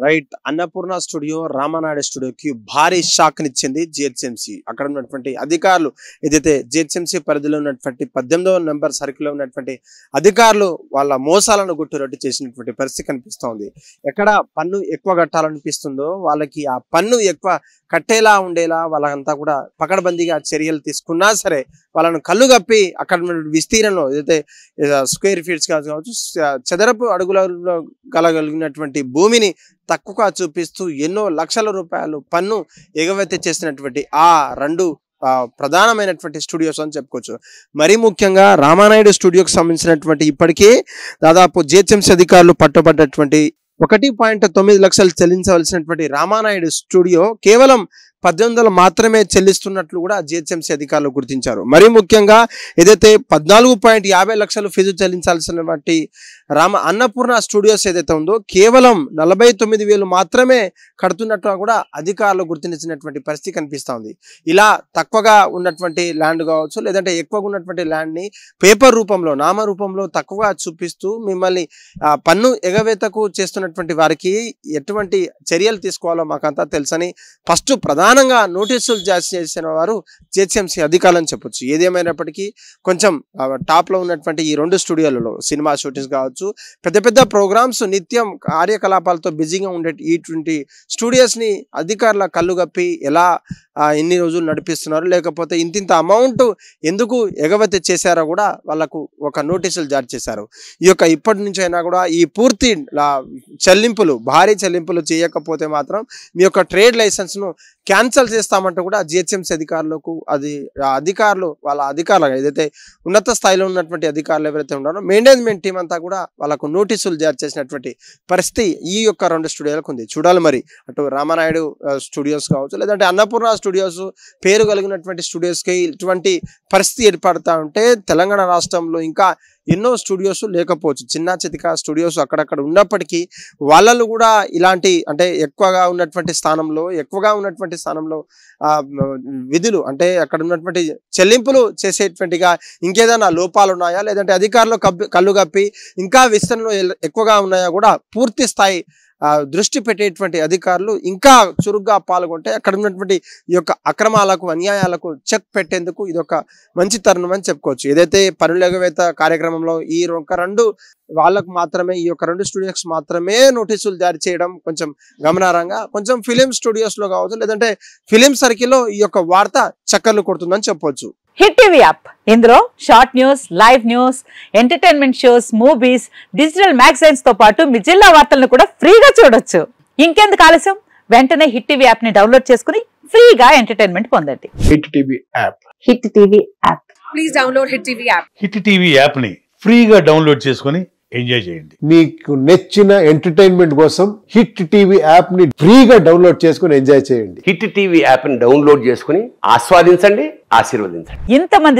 Right. Annapurna studio Ramanaidu స్టూడియోకి భారీ shock నిచ్చింది GHMC. అక్కడ ఉన్నటువంటి అధికారులు ఏదైతే జిహెచ్ఎంసీ పరిధిలో ఉన్నటువంటి 18వ నెంబర్ సర్కిల్ లో ఉన్నటువంటి అధికారులు వాళ్ళ మోసాలను గుట్టురట్టు చేసినటువంటి పరిస్థితి కనిపిస్తోంది. ఎక్కడ పన్ను ఎక్కువ కట్టాలనిపిస్తుందో వాళ్ళకి ఆ పన్ను ఎక్కువ కట్టేలా ఉండేలా వాళ్ళంతా కూడా పకడ్బందీగా చర్యలు తీసుకున్నా సరే వాళ్ళను కళ్ళు కప్పి అక్కడ విస్తీర్ణంలో ఏదైతే స్క్వేర్ ఫీట్స్ కావచ్చు చదరపు అడుగులలో కలగలిగినటువంటి భూమిని తక్కువగా చూపిస్తూ ఎన్నో లక్షల రూపాయలు పన్ను ఎగవెత్తి చేసినటువంటి ఆ రెండు ప్రధానమైనటువంటి స్టూడియోస్ అని చెప్పుకోవచ్చు. మరీ ముఖ్యంగా రామానాయుడు స్టూడియోకి సంబంధించినటువంటి ఇప్పటికే దాదాపు జిహెచ్ఎంసీ అధికారులు పట్టుబడ్డటువంటి 1.9 లక్షలు చెల్లించవలసినటువంటి రామానాయుడు స్టూడియో కేవలం 1800 మాత్రమే చెల్లిస్తున్నట్లు కూడా జిహెచ్ఎంసీ అధికారులు గుర్తించారు. మరీ ముఖ్యంగా ఏదైతే 14.50 లక్షలు ఫీజు చెల్లించాల్సినటువంటి అన్నపూర్ణ స్టూడియోస్ ఏదైతే ఉందో కేవలం 49,000 మాత్రమే కడుతున్నట్టుగా కూడా అధికారులు గుర్తించినటువంటి పరిస్థితి కనిపిస్తూ ఉంది. ఇలా తక్కువగా ఉన్నటువంటి ల్యాండ్ కావచ్చు లేదంటే ఎక్కువగా ఉన్నటువంటి ల్యాండ్ని పేపర్ రూపంలో నామ రూపంలో తక్కువగా చూపిస్తూ మిమ్మల్ని పన్ను ఎగవేతకు చేస్తున్నటువంటి వారికి ఎటువంటి చర్యలు తీసుకోవాలో మాకంతా తెలుసని ఫస్ట్ ప్రధానంగా నోటీసులు జారీ చేసిన వారు జిహెచ్ఎంసీ అధికారులు అని చెప్పొచ్చు. ఏదేమైనప్పటికీ కొంచెం టాప్లో ఉన్నటువంటి ఈ రెండు స్టూడియోలలో సినిమా షూటింగ్స్ కావచ్చు పెద్ద పెద్ద ప్రోగ్రామ్స్ నిత్యం కార్యకలాపాలతో బిజీగా ఉండే ఇటువంటి స్టూడియోస్ని అధికారుల కళ్ళు కప్పి ఎలా ఎన్ని రోజులు నడిపిస్తున్నారు లేకపోతే ఇంతింత అమౌంట్ ఎందుకు ఎగవెత్తి చేశారో కూడా వాళ్ళకు ఒక నోటీసులు జారీ చేశారు. ఇప్పటి నుంచి అయినా కూడా ఈ పూర్తి చెల్లింపులు భారీ చెల్లింపులు చేయకపోతే మాత్రం మీ యొక్క ట్రేడ్ లైసెన్స్ను క్యాన్సల్ చేస్తామంటూ కూడా జిహెచ్ఎంసీ అధికారులకు వాళ్ళ అధికారులు ఏదైతే ఉన్నత స్థాయిలో ఉన్నటువంటి అధికారులు ఎవరైతే ఉన్నారో మేనేజ్మెంట్ టీం అంతా కూడా వాళ్ళకు నోటీసులు జారీ చేసినటువంటి పరిస్థితి ఈ యొక్క రెండు స్టూడియోలకు ఉంది. చూడాలి మరి అటు రామానాయుడు స్టూడియోస్ కావచ్చు లేదంటే అన్నపూర్ణ స్టూడియోస్ పేరు కలిగినటువంటి స్టూడియోస్కి ఇటువంటి పరిస్థితి ఏర్పడతా ఉంటే తెలంగాణ రాష్ట్రంలో ఇంకా ఎన్నో స్టూడియోస్ లేకపోవచ్చు. చిన్న చితిక స్టూడియోస్ అక్కడక్కడ ఉన్నప్పటికీ వాళ్ళను కూడా ఇలాంటి అంటే ఎక్కువగా ఉన్నటువంటి స్థానంలో విధులు అంటే అక్కడ ఉన్నటువంటి చెల్లింపులు చేసేటువంటిగా ఇంకేదైనా లోపాలు ఉన్నాయా లేదంటే అధికారులు కళ్ళు కప్పి ఇంకా విస్తరణలో ఎక్కువగా ఉన్నాయా కూడా పూర్తి స్థాయి దృష్టి పెట్టేటువంటి అధికారులు ఇంకా చురుగ్గా పాల్గొంటే అక్కడ ఉన్నటువంటి ఈ యొక్క అక్రమాలకు అన్యాయాలకు చెక్ పెట్టేందుకు ఇది ఒక మంచి తరుణం అని చెప్పుకోవచ్చు. ఏదైతే పన్నుల ఎగవేత కార్యక్రమంలో ఈ రెండు వాళ్ళకు మాత్రమే ఈ యొక్క రెండు స్టూడియోస్ మాత్రమే నోటీసులు జారీ చేయడం కొంచెం గమనార్హంగా కొంచెం ఫిలిం స్టూడియోస్లో కావచ్చు లేదంటే ఫిలిం సర్కిల్లో ఈ యొక్క వార్త చక్కర్లు కొడుతుందని చెప్పొచ్చు. హిట్ టీవీ యాప్ ఇందులో short news, live news, entertainment shows, movies, digital magazines తో పాటు మీ జిల్లా వార్తలను కూడా ఫ్రీగా చూడొచ్చు. ఇంకెందుకు ఆలస్యం, వెంటనే హిట్ టీవీ యాప్ ని డౌన్లోడ్ చేసుకుని ఫ్రీగా ఎంటర్టైన్మెంట్ పొందండి. Hit TV app. Hit TV app. Please download hit TV app. Hit TV app ని ఫ్రీగా డౌన్లోడ్ చేసుకుని ఎంజాయ్ చేయండి. మీకు నచ్చిన ఎంటర్టైన్మెంట్ కోసం హిట్ టీవీ యాప్ ని ఫ్రీగా డౌన్లోడ్ చేసుకుని ఎంజాయ్ చేయండి. హిట్ టీవీ యాప్ ని డౌన్లోడ్ చేసుకుని ఆస్వాదించండి, ఆశీర్వదించండి. ఇంతమంది